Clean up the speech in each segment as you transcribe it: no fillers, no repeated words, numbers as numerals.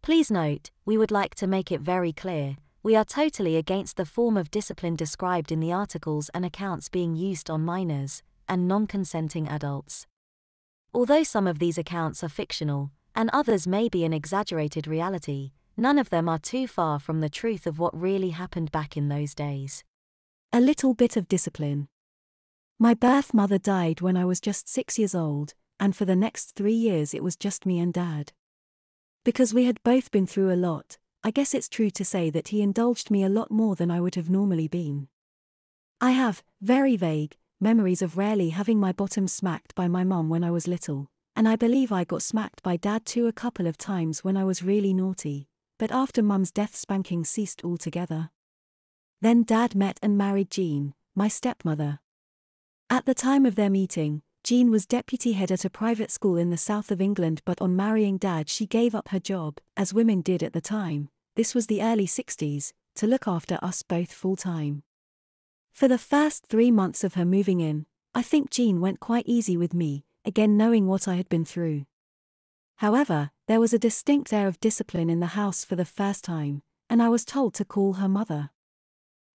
Please note, we would like to make it very clear, we are totally against the form of discipline described in the articles and accounts being used on minors and non-consenting adults. Although some of these accounts are fictional, and others may be an exaggerated reality, none of them are too far from the truth of what really happened back in those days. A little bit of discipline. My birth mother died when I was just 6 years old, and for the next 3 years it was just me and Dad. Because we had both been through a lot, I guess it's true to say that he indulged me a lot more than I would have normally been. I have, very vague, memories of rarely having my bottom smacked by my mum when I was little, and I believe I got smacked by Dad too a couple of times when I was really naughty, but after Mum's death spanking ceased altogether. Then Dad met and married Jean, my stepmother. At the time of their meeting, Jean was deputy head at a private school in the south of England, but on marrying Dad she gave up her job, as women did at the time, this was the early 60s, to look after us both full-time. For the first 3 months of her moving in, I think Jean went quite easy with me, again knowing what I had been through. However, there was a distinct air of discipline in the house for the first time, and I was told to call her mother.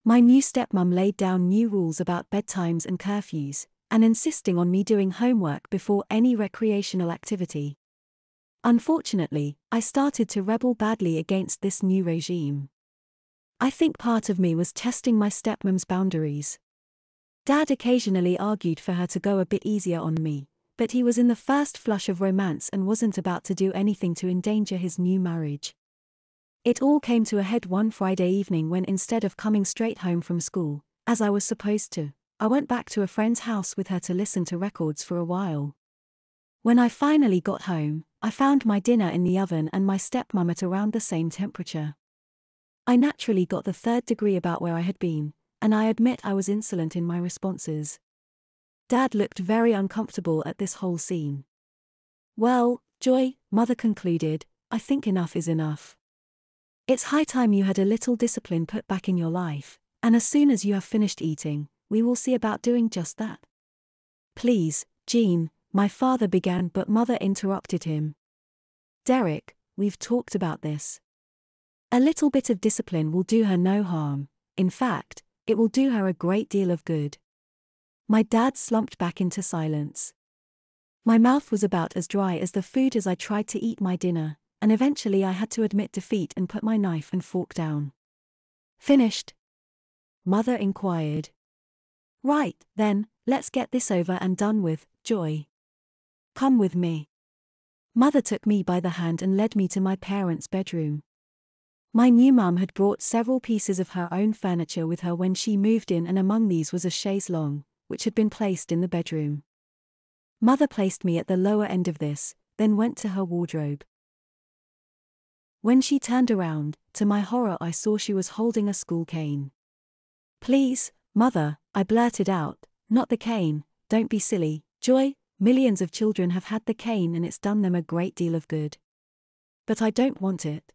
My new stepmom laid down new rules about bedtimes and curfews, and insisting on me doing homework before any recreational activity. Unfortunately, I started to rebel badly against this new regime. I think part of me was testing my stepmom's boundaries. Dad occasionally argued for her to go a bit easier on me, but he was in the first flush of romance and wasn't about to do anything to endanger his new marriage. It all came to a head one Friday evening when, instead of coming straight home from school, as I was supposed to, I went back to a friend's house with her to listen to records for a while. When I finally got home, I found my dinner in the oven and my stepmom at around the same temperature. I naturally got the third degree about where I had been, and I admit I was insolent in my responses. Dad looked very uncomfortable at this whole scene. "Well, Joy," Mother concluded, "I think enough is enough. It's high time you had a little discipline put back in your life, and as soon as you have finished eating, we will see about doing just that." "Please, Jean," my father began, but Mother interrupted him. "Derek, we've talked about this. A little bit of discipline will do her no harm, in fact, it will do her a great deal of good." My dad slumped back into silence. My mouth was about as dry as the food as I tried to eat my dinner, and eventually I had to admit defeat and put my knife and fork down. "Finished?" Mother inquired. "Right, then, let's get this over and done with, Joy. Come with me." Mother took me by the hand and led me to my parents' bedroom. My new mum had brought several pieces of her own furniture with her when she moved in, and among these was a chaise longue, which had been placed in the bedroom. Mother placed me at the lower end of this, then went to her wardrobe. When she turned around, to my horror I saw she was holding a school cane. "Please, Mother," I blurted out, "not the cane, don't be silly, Joy, millions of children have had the cane and it's done them a great deal of good. But I don't want it."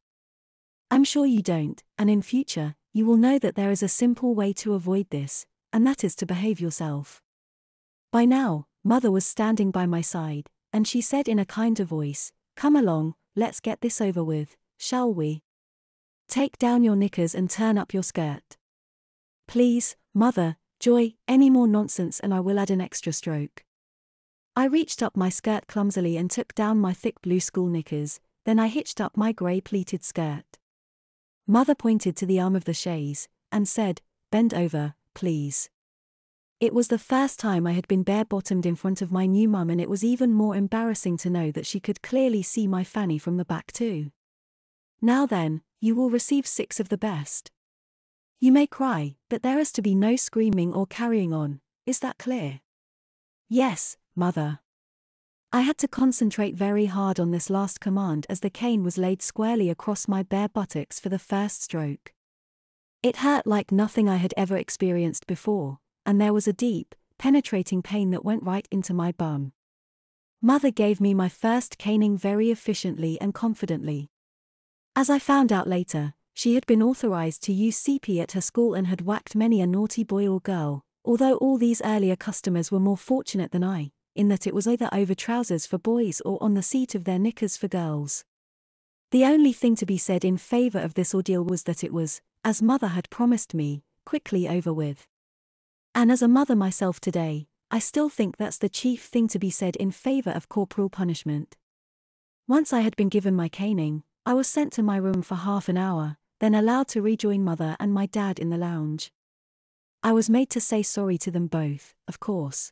"I'm sure you don't, and in future, you will know that there is a simple way to avoid this, and that is to behave yourself." By now, Mother was standing by my side, and she said in a kinder voice, "Come along, let's get this over with, shall we? Take down your knickers and turn up your skirt." "Please, Mother, Joy, any more nonsense and I will add an extra stroke." I reached up my skirt clumsily and took down my thick blue school knickers, then I hitched up my grey pleated skirt. Mother pointed to the arm of the chaise, and said, "Bend over, please." It was the first time I had been bare-bottomed in front of my new mum, and it was even more embarrassing to know that she could clearly see my fanny from the back too. "Now then, you will receive 6 of the best. You may cry, but there is to be no screaming or carrying on, is that clear?" "Yes, Mother." I had to concentrate very hard on this last command as the cane was laid squarely across my bare buttocks for the first stroke. It hurt like nothing I had ever experienced before, and there was a deep, penetrating pain that went right into my bum. Mother gave me my first caning very efficiently and confidently. As I found out later, she had been authorized to use CP at her school and had whacked many a naughty boy or girl, although all these earlier customers were more fortunate than I, in that it was either over trousers for boys or on the seat of their knickers for girls. The only thing to be said in favor of this ordeal was that it was, as mother had promised me, quickly over with. And as a mother myself today, I still think that's the chief thing to be said in favor of corporal punishment. Once I had been given my caning, I was sent to my room for half an hour, then allowed to rejoin mother and my dad in the lounge. I was made to say sorry to them both, of course.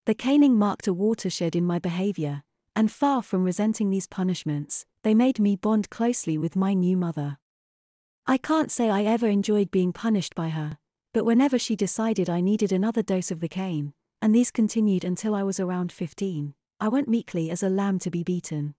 The caning marked a watershed in my behavior, and far from resenting these punishments, they made me bond closely with my new mother. I can't say I ever enjoyed being punished by her, but whenever she decided I needed another dose of the cane, and these continued until I was around 15, I went meekly as a lamb to be beaten.